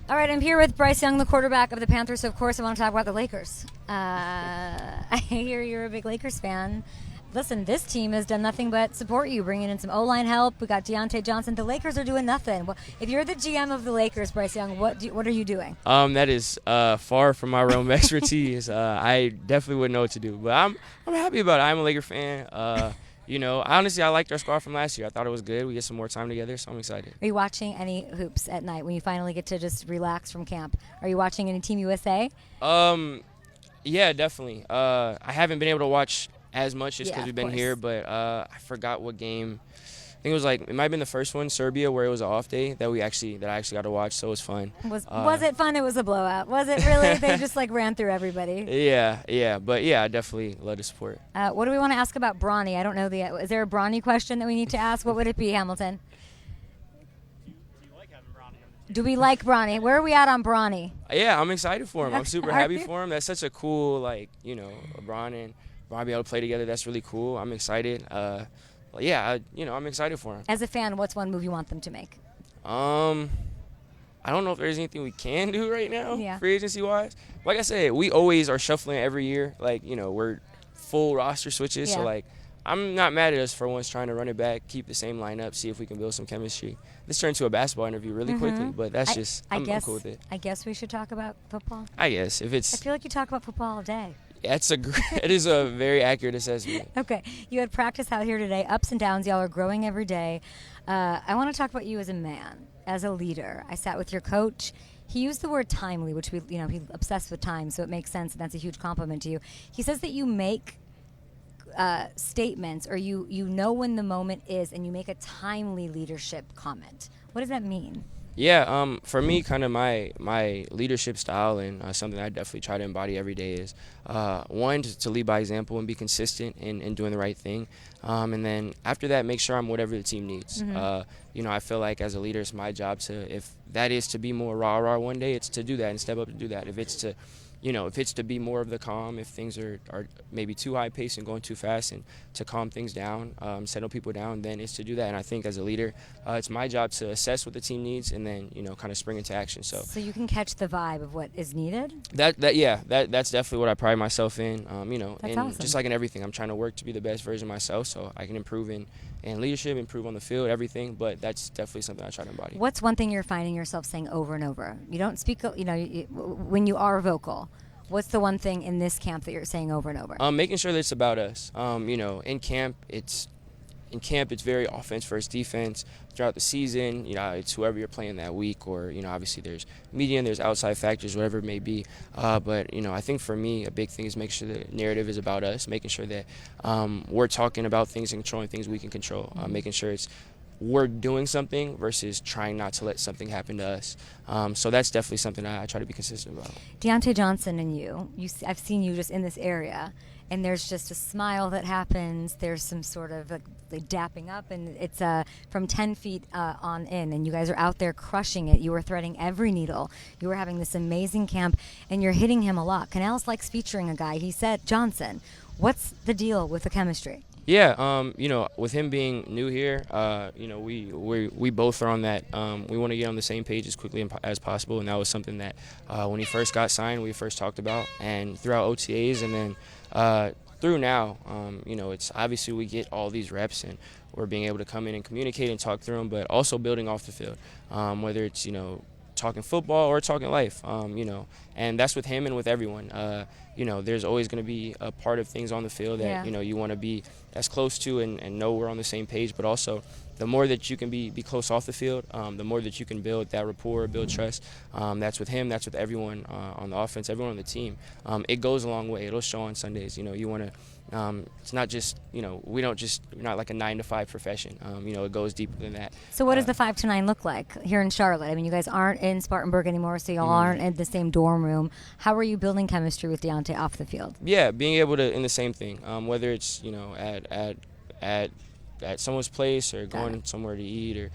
All right, I'm here with Bryce Young, the quarterback of the Panthers. So, of course, I want to talk about the Lakers. I hear you're a big Lakers fan. Listen, this team has done nothing but support you, bringing in some O-line help. We got Deontay Johnson. The Lakers are doing nothing. Well, if you're the GM of the Lakers, Bryce Young, what are you doing? That is far from my realm of expertise. I definitely wouldn't know what to do, but I'm happy about it. I'm a Laker fan. Honestly, I liked our squad from last year. I thought it was good. We get some more time together, so I'm excited. Are you watching any hoops at night when you finally get to just relax from camp? Are you watching any Team USA? Yeah, definitely. I haven't been able to watch as much just because we've been here, but I forgot what game. I think it might have been the first one, Serbia, where it was an off day that I actually got to watch, so it was fun. Was it fun? It was a blowout. Was it really? They just ran through everybody. Yeah, but yeah, I definitely love the support. What do we want to ask about Bronny? I don't know is there a Bronny question that we need to ask? What would it be, Hamilton? Do we like Bronny? Where are we at on Bronny? Yeah, I'm excited for him. I'm super happy for him. That's such a cool, LeBron and Bron be able to play together. That's really cool. I'm excited. I'm excited for him. As a fan, what's one move you want them to make? I don't know if there's anything we can do right now, free agency-wise. Like I said, we always are shuffling every year. We're full roster switches. Yeah. So, I'm not mad at us for once trying to run it back, keep the same lineup, see if we can build some chemistry. This turned into a basketball interview really quickly, but that's I'm cool with it. I guess we should talk about football. I guess. I feel like you talk about football all day. It is a very accurate assessment. Okay. You had practice out here today, ups and downs. Y'all are growing every day. I want to talk about you as a man, as a leader. I sat with your coach. He used the word timely, which he's obsessed with time, so it makes sense, and that's a huge compliment to you. He says that you make statements, or you know when the moment is, and you make a timely leadership comment. What does that mean? Yeah, for me, kind of my leadership style and something I definitely try to embody every day is, one, to lead by example and be consistent in doing the right thing. And then after that, make sure I'm whatever the team needs. Mm-hmm. I feel like as a leader, it's my job if that is to be more rah-rah one day, it's to do that and step up and do that. If it's to be more of the calm, if things are maybe too high paced and going too fast, and to calm things down, settle people down, then it's to do that. And I think as a leader, it's my job to assess what the team needs and then, kind of spring into action. So you can catch the vibe of what is needed? That's definitely what I pride myself in, That's awesome. Just like in everything, I'm trying to work to be the best version of myself so I can improve in leadership, improve on the field, everything, but that's definitely something I try to embody. What's one thing you're finding yourself saying over and over? You don't speak, when you are vocal, what's the one thing in this camp that you're saying over and over? Making sure that it's about us. In camp, it's very offense versus defense. Throughout the season, it's whoever you're playing that week, or, obviously there's media and there's outside factors, whatever it may be. But I think for me, a big thing is making sure the narrative is about us, making sure that we're talking about things and controlling things we can control, making sure we're doing something versus trying not to let something happen to us. So that's definitely something I try to be consistent about. Deontay Johnson and I've seen you just in this area, and there's just a smile that happens. There's some sort of like dapping up, and it's from 10 feet on in, and you guys are out there crushing it. You were threading every needle. You were having this amazing camp, and you're hitting him a lot. Canales likes featuring a guy. He said, Johnson, what's the deal with the chemistry? Yeah, with him being new here, we both are on that. We want to get on the same page as quickly as possible, and that was something that when he first got signed, we first talked about, and throughout OTAs, and then through now, it's obviously we get all these reps, and we're being able to come in and communicate and talk through them, but also building off the field, whether it's talking football or talking life, and that's with him and with everyone. There's always going to be a part of things on the field that, you want to be as close to and know we're on the same page, but also the more that you can be close off the field, the more that you can build that rapport, build trust. That's with him, that's with everyone on the offense, everyone on the team. It goes a long way. It'll show on Sundays. You want to it's not just, we're not like a 9-to-5 profession. It goes deeper than that. So what does the 5 to 9 look like here in Charlotte? I mean, you guys aren't in Spartanburg anymore, so y'all aren't in the same dorm room. How are you building chemistry with Deontay off the field? Yeah, being able to, in the same thing, whether it's, at someone's place or going somewhere to eat or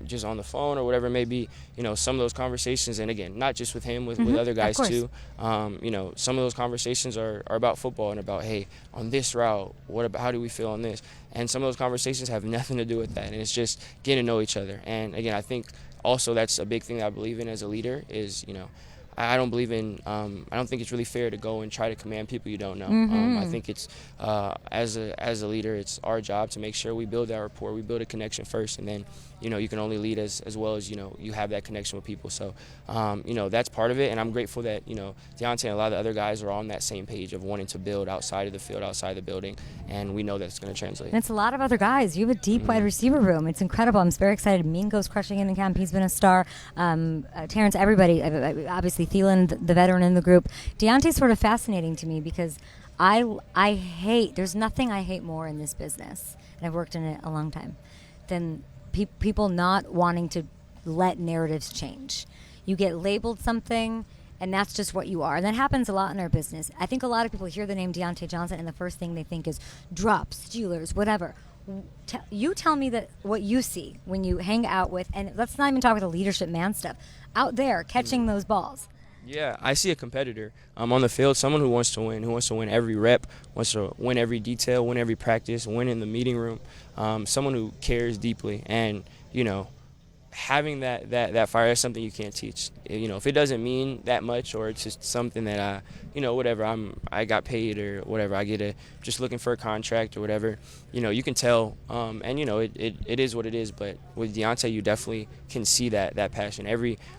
just on the phone or whatever it may be, some of those conversations, and again, not just with him, with other guys too, some of those conversations are about football and about, hey, on this route, how do we feel on this? And some of those conversations have nothing to do with that, and it's just getting to know each other. And again, I think also that's a big thing that I believe in as a leader is, I don't believe in. I don't think it's really fair to go and try to command people you don't know. I think it's as a leader, it's our job to make sure we build that rapport, we build a connection first, and then you can only lead as well as you have that connection with people. So that's part of it, and I'm grateful that Deontay and a lot of the other guys are on that same page of wanting to build outside of the field, outside the building, and we know that it's going to translate. And it's a lot of other guys. You have a deep wide receiver room. It's incredible. I'm very excited. Mingo's crushing it in camp. He's been a star. Terrence, everybody, obviously Thielen, the veteran in the group. Deontay's sort of fascinating to me because there's nothing I hate more in this business, and I've worked in it a long time, than people not wanting to let narratives change. You get labeled something, and that's just what you are. And that happens a lot in our business. I think a lot of people hear the name Deontay Johnson, and the first thing they think is drops, Steelers, whatever. You tell me that what you see when you hang out with, and let's not even talk about the leadership man stuff, out there catching those balls. Yeah, I see a competitor on the field, someone who wants to win every rep, wants to win every detail, win every practice, win in the meeting room, someone who cares deeply. And, having that fire is something you can't teach. If it doesn't mean that much, or it's just something that whatever, I got paid or whatever, I get just looking for a contract or whatever, you can tell, and it is what it is. But with Deontay, you definitely can see that passion.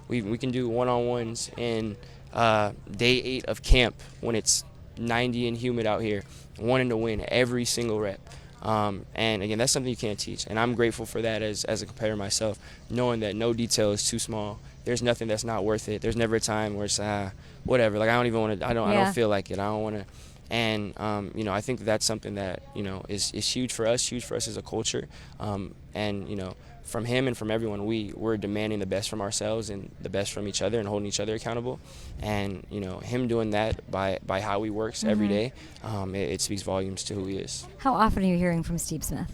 We can do one-on-ones in day 8 of camp when it's 90 and humid out here, wanting to win every single rep. And again, that's something you can't teach, and I'm grateful for that as a competitor myself, knowing that no detail is too small. There's nothing that's not worth it. There's never a time where it's whatever. Like I don't even want to. I don't feel like it. I don't want to. And I think that's something that is huge for us as a culture. And from him and from everyone, we're demanding the best from ourselves and the best from each other and holding each other accountable. And him doing that by how he works every day, it speaks volumes to who he is. How often are you hearing from Steve Smith?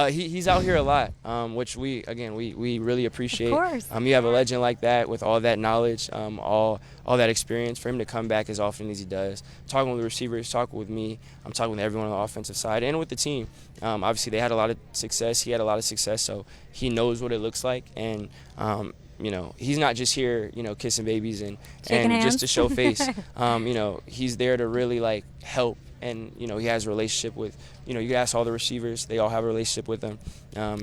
He's out here a lot, which we really appreciate. Of course. You have a legend like that with all that knowledge, all that experience. For him to come back as often as he does, talking with the receivers, talking with me, I'm talking with everyone on the offensive side and with the team. Obviously, they had a lot of success. He had a lot of success, so he knows what it looks like. And he's not just here, kissing babies and just to show face. He's there to really help. And he has a relationship with, you ask all the receivers, they all have a relationship with him.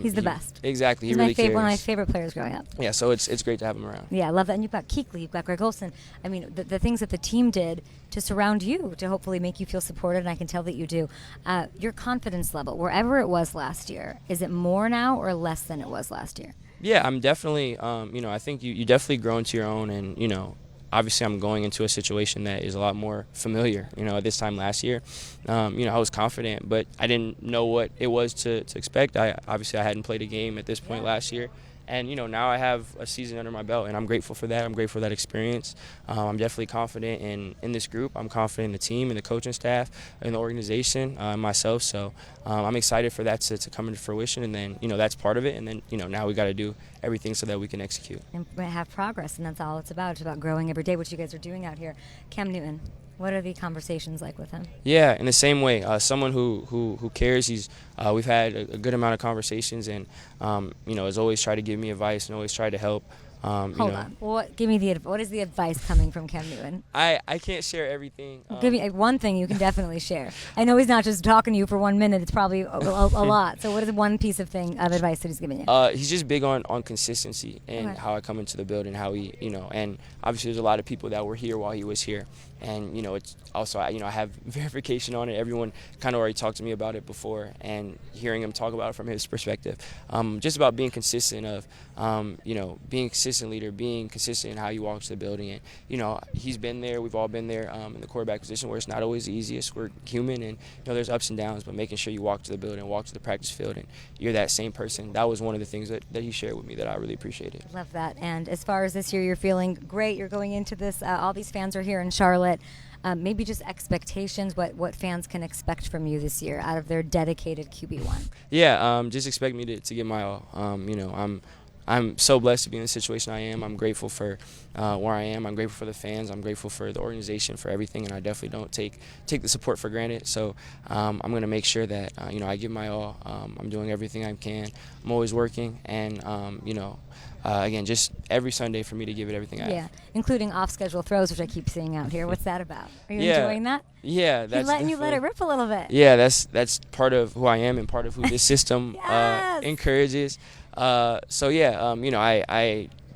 He's the best. Exactly. He's he really cares. One of my favorite players growing up. Yeah, so it's great to have him around. Yeah, I love that. And you've got Kuechly, you've got Greg Olsen. I mean, the things that the team did to surround you, to hopefully make you feel supported, and I can tell that you do. Your confidence level, wherever it was last year, is it more now or less than it was last year? Yeah, I'm definitely, I think you definitely grow into your own, and, obviously I'm going into a situation that is a lot more familiar. At this time last year, I was confident, but I didn't know what it was to expect. I hadn't played a game at this point last year. And, now I have a season under my belt, and I'm grateful for that. I'm grateful for that experience. I'm definitely confident in this group. I'm confident in the team and the coaching staff and the organization and myself. So I'm excited for that to come into fruition. And then, that's part of it. And then, now we got to do everything so that we can execute. And have progress, and that's all it's about. It's about growing every day, which you guys are doing out here. Cam Newton, what are the conversations like with him? Yeah, in the same way. Someone who cares. We've had a good amount of conversations, and has always tried to give me advice and always tried to help. Hold on. What is the advice coming from Cam Newton? I can't share everything. Give me one thing you can definitely share. I know he's not just talking to you for 1 minute. It's probably a lot. So what is one piece of advice that he's giving you? He's just big on consistency and how I come into the building, how he, and obviously there's a lot of people that were here while he was here. And, it's also, I have verification on it. Everyone kind of already talked to me about it before, and hearing him talk about it from his perspective. Just about being consistent being a consistent leader, being consistent in how you walk to the building. And, he's been there. We've all been there in the quarterback position where it's not always the easiest. We're human, and, there's ups and downs, but making sure you walk to the building, walk to the practice field, and you're that same person. That was one of the things that he shared with me that I really appreciated. Love that. And as far as this year, you're feeling great. You're going into this. All these fans are here in Charlotte. Maybe just expectations, what fans can expect from you this year out of their dedicated QB1. Yeah, just expect me to give my all. I'm so blessed to be in the situation I am. I'm grateful for where I am. I'm grateful for the fans. I'm grateful for the organization, for everything, and I definitely don't take the support for granted. So I'm going to make sure that I give my all. I'm doing everything I can. I'm always working, and again, just every Sunday for me to give it everything I have. Including off-schedule throws, which I keep seeing out here. What's that about? Are you Yeah. enjoying that? Yeah, He's that's letting you let it rip a little bit. Yeah, that's part of who I am and part of who this system Yes. encourages. I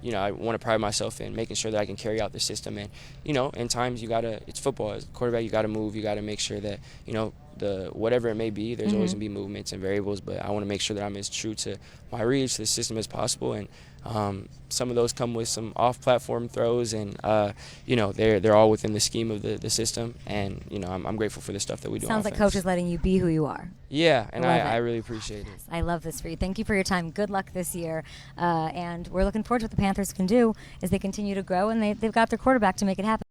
want to pride myself in making sure that I can carry out the system, and in times it's football. As a quarterback, you gotta move. You gotta make sure that the whatever it may be, there's always gonna be movements and variables. But I want to make sure that I'm as true to my reads to the system as possible, and some of those come with some off-platform throws, and they're all within the scheme of the system, and I'm grateful for the stuff that we do. Sounds like coach is letting you be who you are. Yeah, and Love it. I really appreciate it. I love this for you. Thank you for your time. Good luck this year, and we're looking forward to what the Panthers can do as they continue to grow, and they've got their quarterback to make it happen.